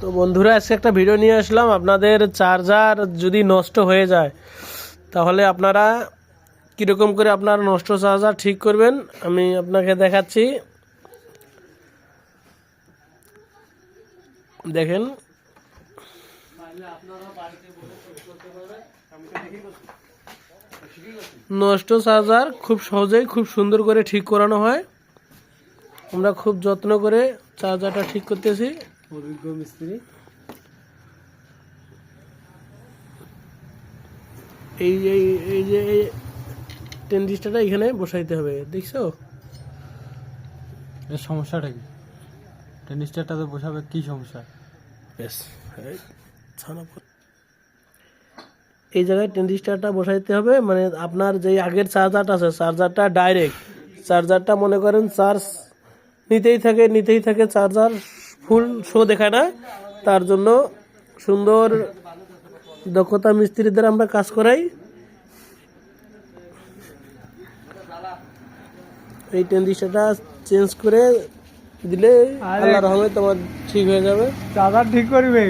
তো বন্ধুরা আজকে একটা ভিডিও নিয়ে আসলাম। আপনাদের চার্জার যদি নষ্ট হয়ে যায় তাহলে আপনারা কীরকম করে আপনার নষ্ট চার্জার ঠিক করবেন আমি আপনাকে দেখাচ্ছি। দেখেন, নষ্ট চার্জার খুব সহজেই খুব সুন্দর করে ঠিক করানো হয়। আমরা খুব যত্ন করে চার্জারটা ঠিক করতেছি। অভিজ্ঞ মিস্ত্রি। এই যে ট্রানজিস্টরটা এখানে বসাইতে হবে, দেখছো? এর সমস্যাটা কি? ট্রানজিস্টরটাতে বসাবে কি সমস্যা? বেশ, এই জায়গায় ট্রানজিস্টরটা বসাইতে হবে। মানে আপনার যে আগের চার্জারটা আছে, চার্জারটা ডাইরেক্ট চার্জারটা মনে করেন চার্জ নিতেই থাকে, চার্জার ফুল শো দেখায় না। তার জন্য সুন্দর দক্ষতা মিস্ত্রিদের আমরা কাজ করাই। এই ট্রানজিস্টরটা চেঞ্জ করে দিলে আল্লাহর রহমতে তোমার ঠিক হয়ে যাবে। চার্জার ঠিক করবে।